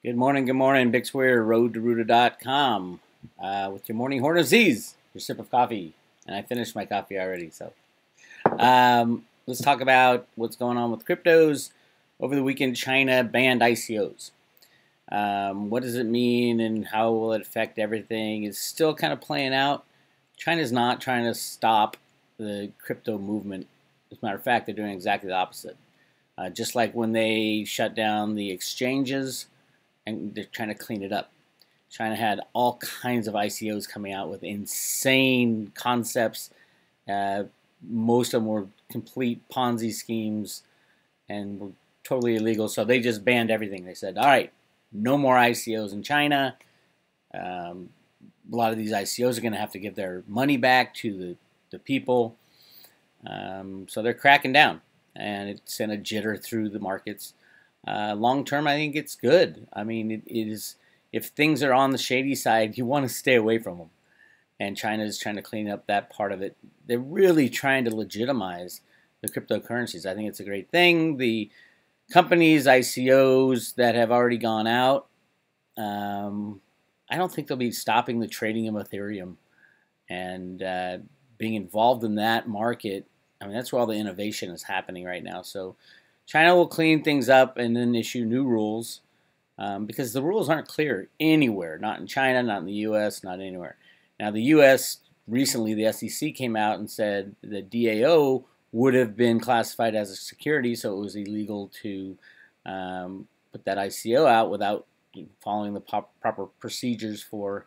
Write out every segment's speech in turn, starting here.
Good morning, Big Weir, roadtoruta.com, with your morning horn of Z's, your sip of coffee. And I finished my coffee already, so. Let's talk about what's going on with cryptos. Over the weekend, China banned ICOs. What does it mean and how will it affect everything? It's still kind of playing out. China's not trying to stop the crypto movement. As a matter of fact, they're doing exactly the opposite. Just like when they shut down the exchanges, and they're trying to clean it up. China had all kinds of ICOs coming out with insane concepts. Most of them were complete Ponzi schemes and were totally illegal. So they just banned everything. They said, all right, no more ICOs in China. A lot of these ICOs are going to have to give their money back to the people. So they're cracking down. And it sent a jitter through the markets. Long term, I think it's good. I mean, it is. If things are on the shady side, you want to stay away from them. And China is trying to clean up that part of it. They're really trying to legitimize the cryptocurrencies. I think it's a great thing. The companies, ICOs that have already gone out, I don't think they'll be stopping the trading of Ethereum and being involved in that market. I mean, that's where all the innovation is happening right now. So China will clean things up and then issue new rules because the rules aren't clear anywhere, not in China, not in the U.S., not anywhere. Now, the U.S. recently, the SEC came out and said the DAO would have been classified as a security, so it was illegal to put that ICO out without following the proper procedures for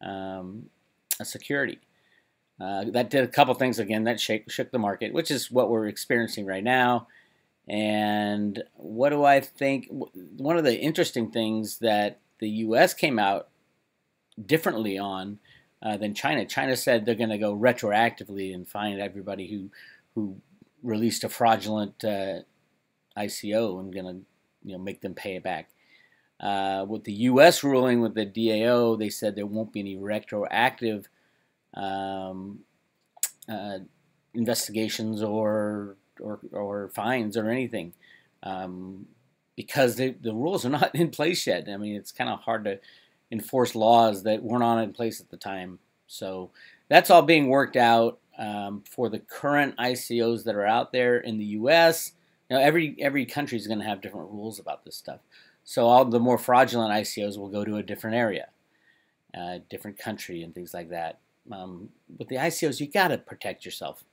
a security. That did a couple things again that shook the market, which is what we're experiencing right now. And what do I think? One of the interesting things that the U.S. came out differently on than China. China said they're going to go retroactively and find everybody who released a fraudulent ICO and going to make them pay it back. With the U.S. ruling with the DAO, they said there won't be any retroactive investigations or fines or anything because the rules are not in place yet. I mean, it's kind of hard to enforce laws that weren't on in place at the time. So that's all being worked out for the current ICOs that are out there in the U.S. Every country is going to have different rules about this stuff. So all the more fraudulent ICOs will go to a different area, different country, and things like that. With the ICOs, you got to protect yourself.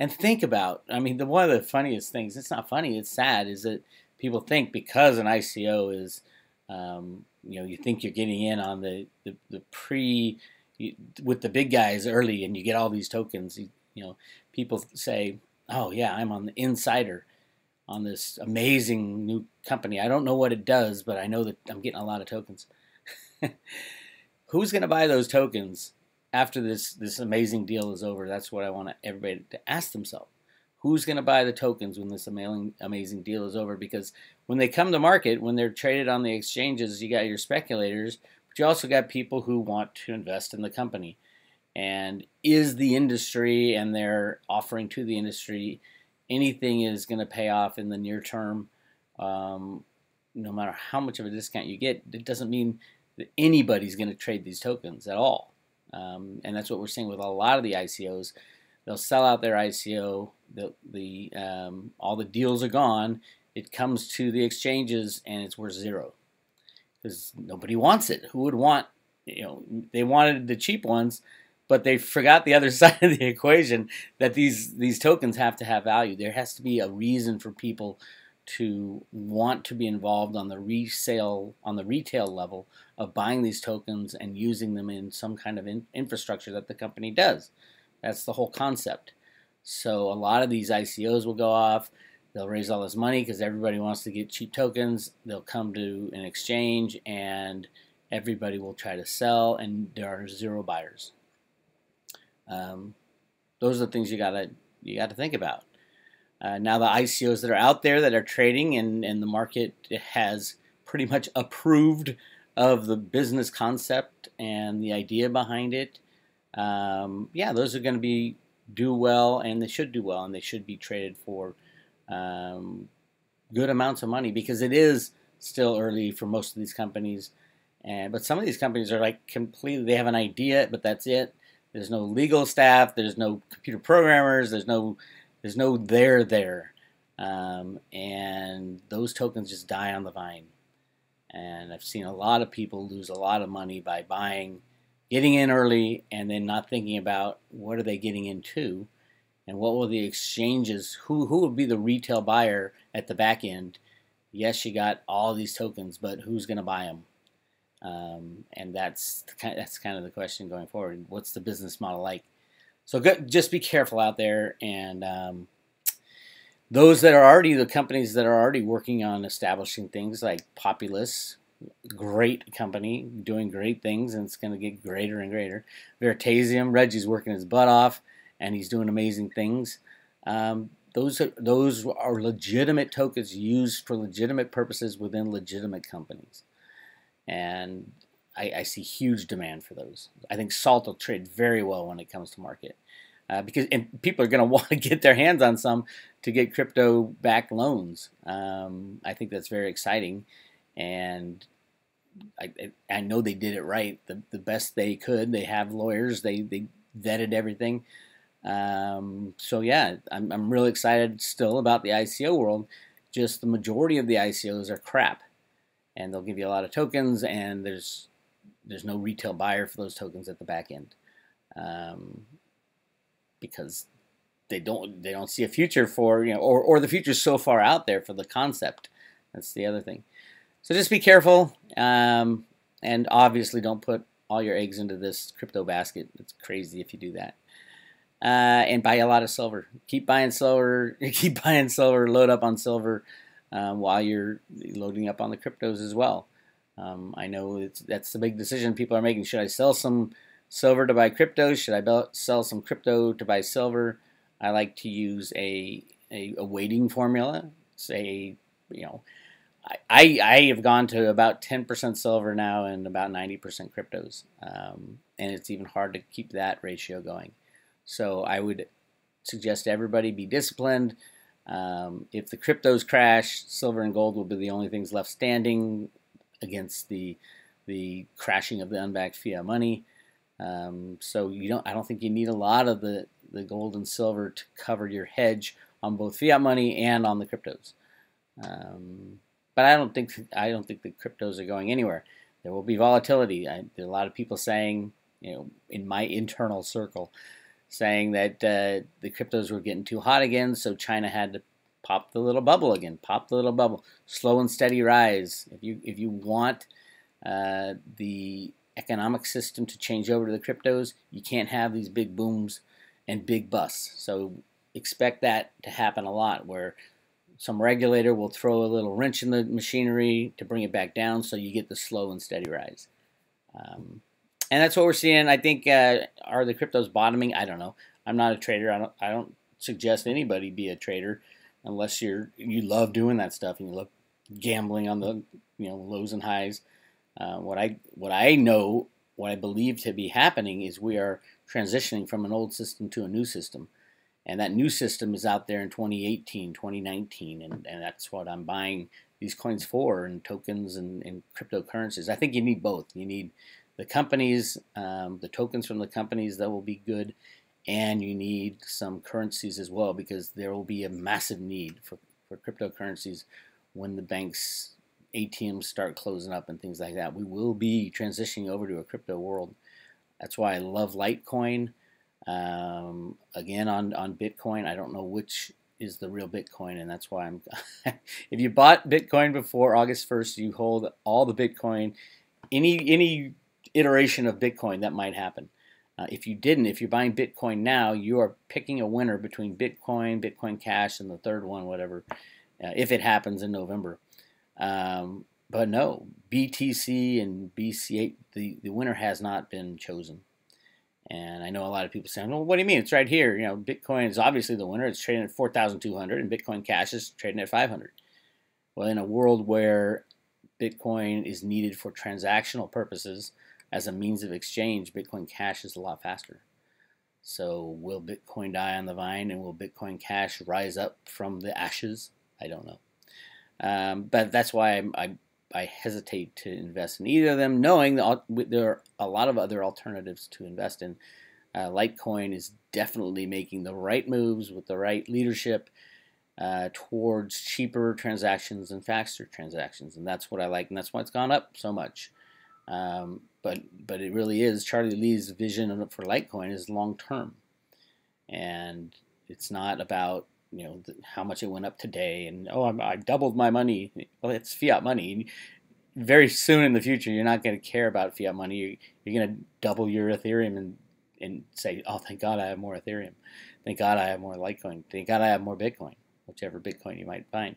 And think about, I mean, one of the funniest things, it's not funny, it's sad, is that people think because an ICO is, you think you're getting in on the with the big guys early and you get all these tokens. People say, oh yeah, I'm on the insider on this amazing new company. I don't know what it does, but I know that I'm getting a lot of tokens. Who's going to buy those tokens after this amazing deal is over? That's what I want everybody to ask themselves. Who's going to buy the tokens when this amazing deal is over? Because when they come to market, when they're traded on the exchanges, you got your speculators, but you also got people who want to invest in the company. And is the industry and their offering to the industry anything is going to pay off in the near term? No matter how much of a discount you get, it doesn't mean that anybody's going to trade these tokens at all. And that's what we're seeing with a lot of the ICOs. They'll sell out their ICO. All the deals are gone. It comes to the exchanges and it's worth zero because nobody wants it. Who would want? They wanted the cheap ones, but they forgot the other side of the equation that these tokens have to have value. There has to be a reason for people to want to be involved on the retail level of buying these tokens and using them in some kind of infrastructure that the company does. That's the whole concept. So a lot of these ICOs will go off. They'll raise all this money because everybody wants to get cheap tokens. They'll come to an exchange and everybody will try to sell and there are zero buyers. Those are the things you got to think about. Now the ICOs that are out there that are trading and the market has pretty much approved of the business concept and the idea behind it, those are going to do well, and they should do well, and they should be traded for good amounts of money because it is still early for most of these companies. But some of these companies are like completely, they have an idea, but that's it. There's no legal staff. There's no computer programmers. There's no there. And those tokens just die on the vine. And I've seen a lot of people lose a lot of money by getting in early, and then not thinking about what are they getting into, and what will the exchanges, who will be the retail buyer at the back end. Yes, you got all these tokens, but who's going to buy them? And that's kind of the question going forward. What's the business model like? So just be careful out there, and the companies that are already working on establishing things like Populous, great company, doing great things, and it's going to get greater and greater. Veritasium, Reggie's working his butt off, and he's doing amazing things. Those are legitimate tokens used for legitimate purposes within legitimate companies. And I see huge demand for those. I think Salt will trade very well when it comes to market. Because people are going to want to get their hands on some to get crypto-backed loans. I think that's very exciting, and I know they did it right, the best they could. They have lawyers. They vetted everything. So yeah, I'm really excited still about the ICO world. Just the majority of the ICOs are crap, and they'll give you a lot of tokens, and there's no retail buyer for those tokens at the back end. Because they don't see a future for, or the future's so far out there for the concept. That's the other thing. So just be careful, and obviously don't put all your eggs into this crypto basket. It's crazy if you do that. And buy a lot of silver. Keep buying silver. Keep buying silver. Load up on silver while you're loading up on the cryptos as well. I know that's the big decision people are making. Should I sell some silver to buy crypto? Should I sell some crypto to buy silver? I like to use a weighting formula. Say, I have gone to about 10% silver now and about 90% cryptos, and it's even hard to keep that ratio going. So I would suggest everybody be disciplined. If the cryptos crash, silver and gold will be the only things left standing against the crashing of the unbacked fiat money. So I don't think you need a lot of the gold and silver to cover your hedge on both fiat money and on the cryptos. But I don't think the cryptos are going anywhere. There will be volatility. There are a lot of people saying, in my internal circle, saying that the cryptos were getting too hot again, so China had to pop the little bubble again. Pop the little bubble. Slow and steady rise. If you want the economic system to change over to the cryptos, you can't have these big booms and big busts. So expect that to happen a lot, where some regulator will throw a little wrench in the machinery to bring it back down, so you get the slow and steady rise. And that's what we're seeing. I think, are the cryptos bottoming? I don't know. I'm not a trader. I don't suggest anybody be a trader unless you love doing that stuff and you love gambling on the lows and highs. What I believe to be happening is we are transitioning from an old system to a new system. And that new system is out there in 2018, 2019, and that's what I'm buying these coins for, and tokens and cryptocurrencies. I think you need both. You need the companies, the tokens from the companies that will be good, and you need some currencies as well, because there will be a massive need for cryptocurrencies when the banks' ATMs start closing up and things like that. We will be transitioning over to a crypto world. That's why I love Litecoin. Again, on Bitcoin, I don't know which is the real Bitcoin, and that's why I'm. If you bought Bitcoin before August 1st, you hold all the Bitcoin, any iteration of Bitcoin that might happen. If you didn't, if you're buying Bitcoin now, you are picking a winner between Bitcoin, Bitcoin Cash, and the third one, whatever, if it happens in November. But no, BTC and BC8, the winner has not been chosen. And I know a lot of people saying, well, what do you mean? It's right here. Bitcoin is obviously the winner. It's trading at 4,200, and Bitcoin Cash is trading at 500. Well, in a world where Bitcoin is needed for transactional purposes as a means of exchange, Bitcoin Cash is a lot faster. So will Bitcoin die on the vine, and will Bitcoin Cash rise up from the ashes? I don't know. But that's why I hesitate to invest in either of them, knowing that there are a lot of other alternatives to invest in. Litecoin is definitely making the right moves with the right leadership towards cheaper transactions and faster transactions, and that's what I like, and that's why it's gone up so much. But it really is Charlie Lee's vision for Litecoin is long term, and it's not about how much it went up today and I doubled my money. Well, it's fiat money. Very soon in the future, you're not going to care about fiat money. You're going to double your Ethereum and say, oh, thank God I have more Ethereum. Thank God I have more Litecoin. Thank God I have more Bitcoin, whichever Bitcoin you might find.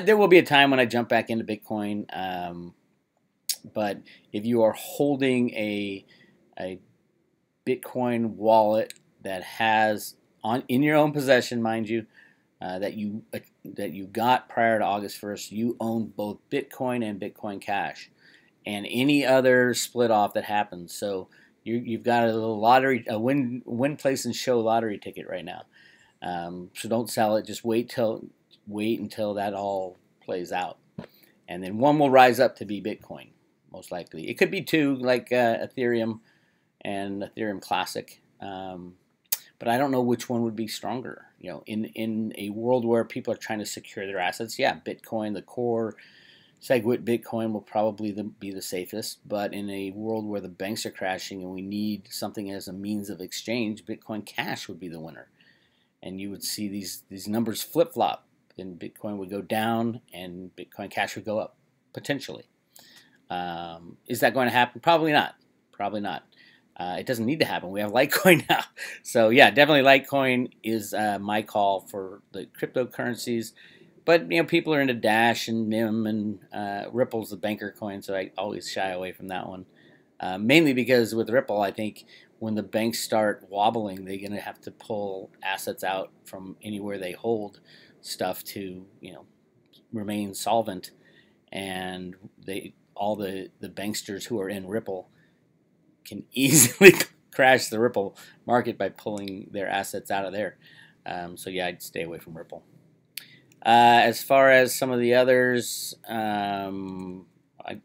There will be a time when I jump back into Bitcoin. But if you are holding a Bitcoin wallet that has in your own possession, mind you, that you got prior to August 1st, you own both Bitcoin and Bitcoin Cash, and any other split off that happens. So you've got a little lottery, a win place and show lottery ticket right now. So don't sell it. Just wait until that all plays out, and then one will rise up to be Bitcoin. Most likely, it could be two, like Ethereum and Ethereum Classic. But I don't know which one would be stronger. In a world where people are trying to secure their assets, yeah, Bitcoin, the core SegWit Bitcoin will probably be the safest. But in a world where the banks are crashing and we need something as a means of exchange, Bitcoin Cash would be the winner. And you would see these numbers flip-flop, and Bitcoin would go down and Bitcoin Cash would go up, potentially. Is that going to happen? Probably not. Probably not. It doesn't need to happen. We have Litecoin now. So yeah, definitely Litecoin is my call for the cryptocurrencies. But people are into Dash and Nim and Ripple's the banker coin, so I always shy away from that one. Mainly because with Ripple, I think when the banks start wobbling, they're going to have to pull assets out from anywhere they hold stuff to remain solvent, and all the banksters who are in Ripple can easily crash the Ripple market by pulling their assets out of there. So yeah, I'd stay away from Ripple. As far as some of the others, I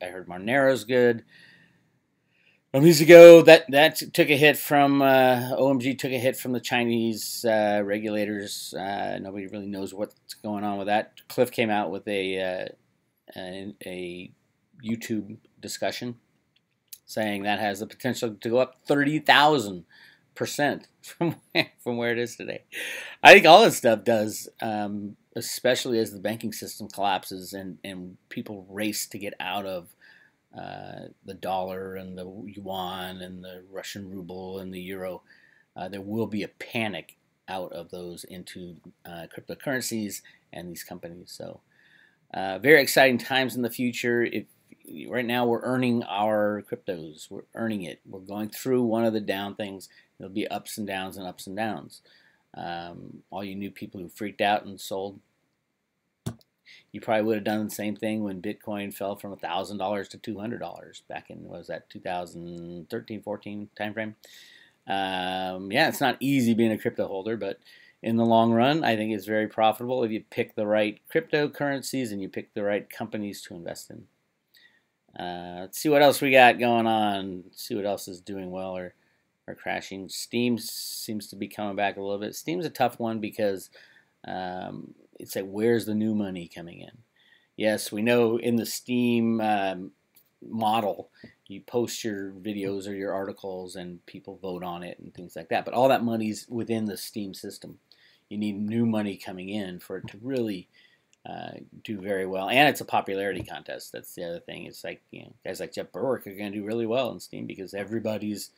heard Monero's good. Months ago, that took a hit from OMG. Took a hit from the Chinese regulators. Nobody really knows what's going on with that. Cliff came out with a YouTube discussion saying that has the potential to go up 30,000% from where it is today. I think all this stuff does, especially as the banking system collapses and people race to get out of the dollar and the yuan and the Russian ruble and the euro. There will be a panic out of those into cryptocurrencies and these companies. So very exciting times in the future. Right now we're earning our cryptos. We're earning it. We're going through one of the down things. There'll be ups and downs and ups and downs. All you new people who freaked out and sold, you probably would have done the same thing when Bitcoin fell from $1,000 to $200 back in, what was that, 2013, 14 timeframe. Yeah, it's not easy being a crypto holder, but in the long run, I think it's very profitable if you pick the right cryptocurrencies and you pick the right companies to invest in. Let's see what else we got going on. Let's see what else is doing well or crashing. Steam seems to be coming back a little bit. Steam's a tough one because it's like, where's the new money coming in? Yes, we know in the Steam model, you post your videos or your articles and people vote on it and things like that. But all that money's within the Steam system. You need new money coming in for it to really do very well. And it's a popularity contest. That's the other thing. It's like, guys like Jeff Berwick are going to do really well in Steam because everybody's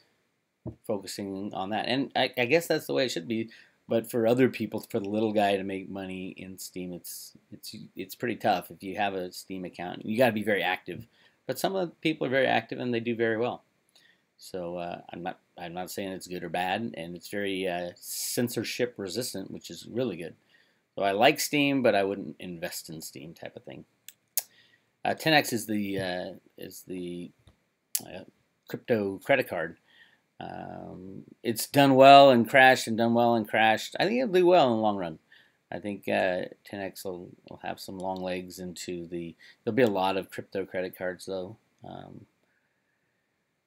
focusing on that. And I guess that's the way it should be. But for other people, for the little guy to make money in Steam, it's pretty tough. If you have a Steam account, you got to be very active. But some of the people are very active and they do very well. So I'm not saying it's good or bad, and it's very censorship resistant, which is really good. So I like Steam, but I wouldn't invest in Steam type of thing. 10x is the crypto credit card. It's done well and crashed and done well and crashed. I think it'll do well in the long run. I think 10x will have some long legs into the. There'll be a lot of crypto credit cards though.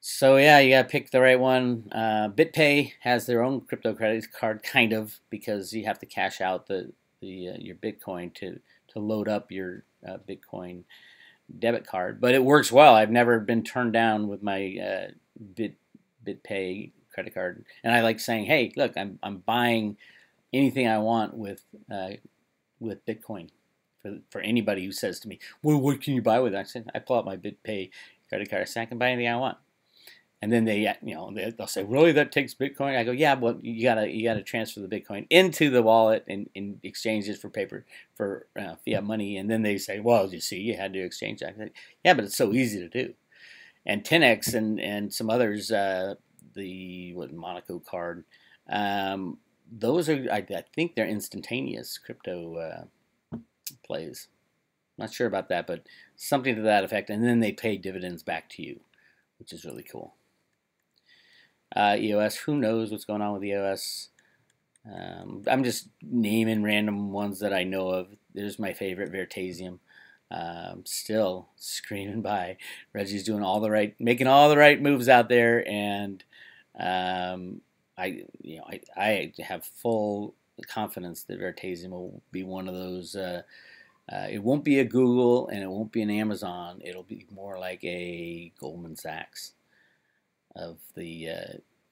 So yeah, you gotta pick the right one. BitPay has their own crypto credit card, kind of, because you have to cash out the your Bitcoin to load up your Bitcoin debit card. But it works well. I've never been turned down with my BitPay credit card, and I like saying, "Hey, look, I'm buying anything I want with Bitcoin." For anybody who says to me, "Well, what can you buy with it?" I said, I pull out my BitPay credit card. I say, I can buy anything I want. And then they'll say, "Really, that takes Bitcoin?" I go, "Yeah, but you gotta transfer the Bitcoin into the wallet and exchange it for fiat money." And then they say, "Well, you see, you had to exchange that." I said, "Yeah, but it's so easy to do." And 10x and some others, the Monaco card, those are I think they're instantaneous crypto plays. Not sure about that, but something to that effect. And then they pay dividends back to you, which is really cool. EOS, who knows what's going on with EOS? I'm just naming random ones that I know of. There's my favorite, Vertasium. Still screaming by. Reggie's doing making all the right moves out there, and I have full confidence that Vertasium will be one of those. It won't be a Google and it won't be an Amazon. It'll be more like a Goldman Sachs of the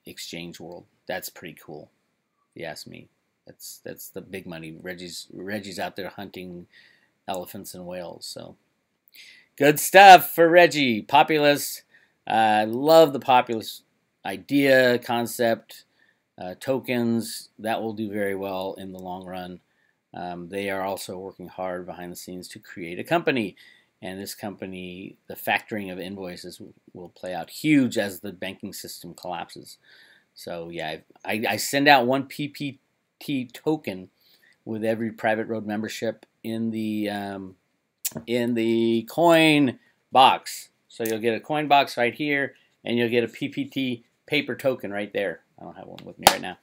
exchange world. That's pretty cool, if you ask me. That's the big money. Reggie's out there hunting elephants and whales. So good stuff for Reggie. Populous. I love the Populous idea, concept, tokens. That will do very well in the long run. They are also working hard behind the scenes to create a company. And this company, the factoring of invoices will play out huge as the banking system collapses. So yeah, I send out one PPT token with every private road membership in the coin box. So you'll get a coin box right here, and you'll get a PPT paper token right there. I don't have one with me right now.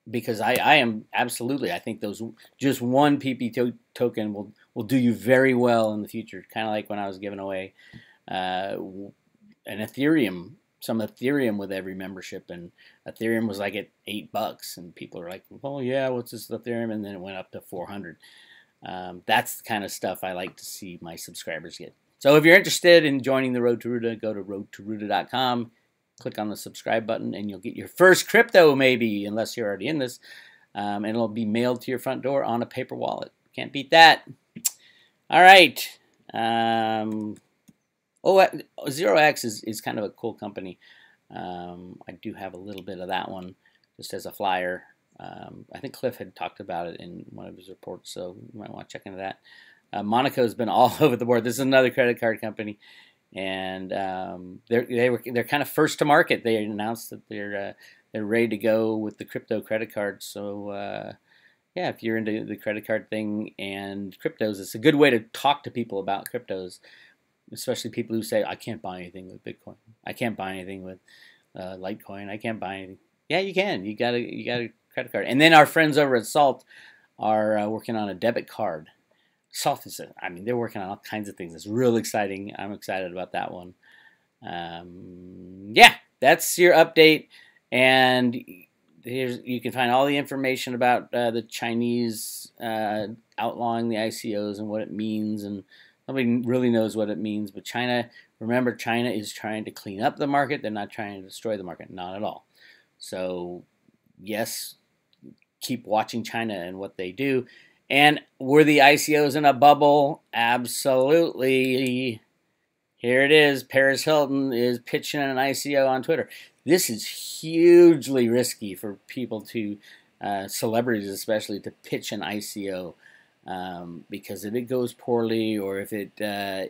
Because I am absolutely, I think those just one PP token will do you very well in the future. Kind of like when I was giving away an Ethereum, some Ethereum with every membership, and Ethereum was like at $8, and people are like, "Oh yeah, what's this Ethereum?" And then it went up to 400. That's the kind of stuff I like to see my subscribers get. So if you're interested in joining the Road to Ruta, go to roadtoruta.com. Click on the subscribe button, and you'll get your first crypto, maybe, unless you're already in this. And it'll be mailed to your front door on a paper wallet. Can't beat that. All right. 0x is kind of a cool company. I do have a little bit of that one just as a flyer. I think Cliff had talked about it in one of his reports, so you might want to check into that. Monaco's been all over the board. This is another credit card company. And they're kind of first to market. They announced that they're ready to go with the crypto credit card. So yeah, if you're into the credit card thing and cryptos, it's a good way to talk to people about cryptos, especially people who say, "I can't buy anything with Bitcoin. I can't buy anything with Litecoin. I can't buy anything." Yeah, you can. You got a credit card. And then our friends over at Salt are working on a debit card. Salt is, they're working on all kinds of things. It's real exciting. I'm excited about that one. Yeah, that's your update. And you can find all the information about the Chinese outlawing the ICOs and what it means. And nobody really knows what it means. But remember, China is trying to clean up the market. They're not trying to destroy the market. Not at all. So, yes, keep watching China and what they do. And were the ICOs in a bubble? Absolutely. Here it is. Paris Hilton is pitching an ICO on Twitter. This is hugely risky for people celebrities especially, to pitch an ICO. Because if it goes poorly, or if it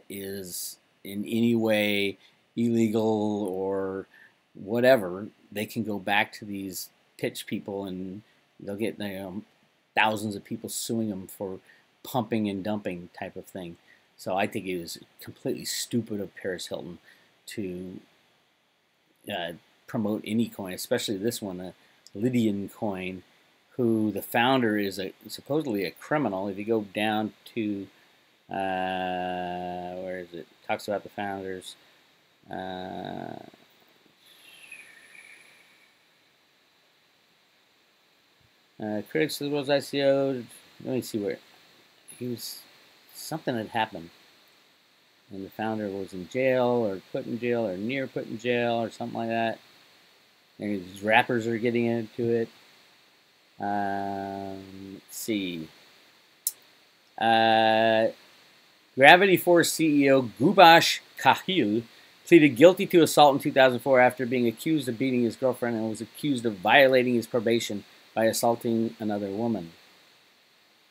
is in any way illegal or whatever, they can go back to these pitch people and they'll get thousands of people suing them for pumping and dumping type of thing. So I think it was completely stupid of Paris Hilton to promote any coin, especially this one, a Lydian coin, who the founder is supposedly a criminal. If you go down to where is it? Talks about the founders. Critics of the world's ICO. Let me see where he was. Something had happened, and the founder was in jail, or put in jail, or near put in jail, or something like that. And these rappers are getting into it. Let's see. Gravity Force CEO Gubash Kahil pleaded guilty to assault in 2004 after being accused of beating his girlfriend and was accused of violating his probation by assaulting another woman.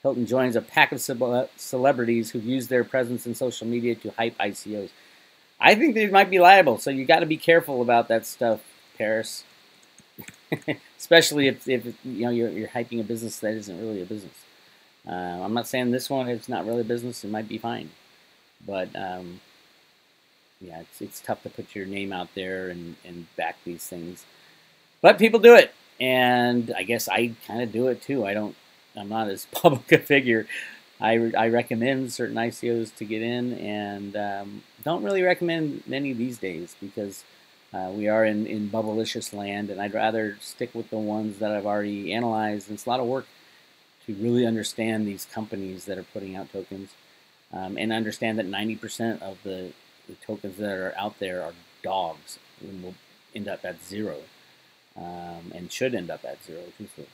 Hilton joins a pack of celebrities who've used their presence in social media to hype ICOs. I think they might be liable, so you got to be careful about that stuff, Paris. Especially if you know you're hyping a business that isn't really a business. I'm not saying this one is not really a business; it might be fine, but yeah, it's tough to put your name out there and back these things. But people do it, and I guess I kind of do it too. I'm not as public a figure. I recommend certain ICOs to get in, and don't really recommend many these days because we are in bubblicious land, and I'd rather stick with the ones that I've already analyzed. And it's a lot of work to really understand these companies that are putting out tokens, and understand that 90% of the tokens that are out there are dogs and will end up at zero, and should end up at zero, truthfully.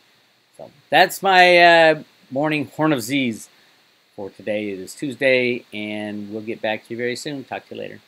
So that's my morning Horn of Z's for today. It is Tuesday, and we'll get back to you very soon. Talk to you later.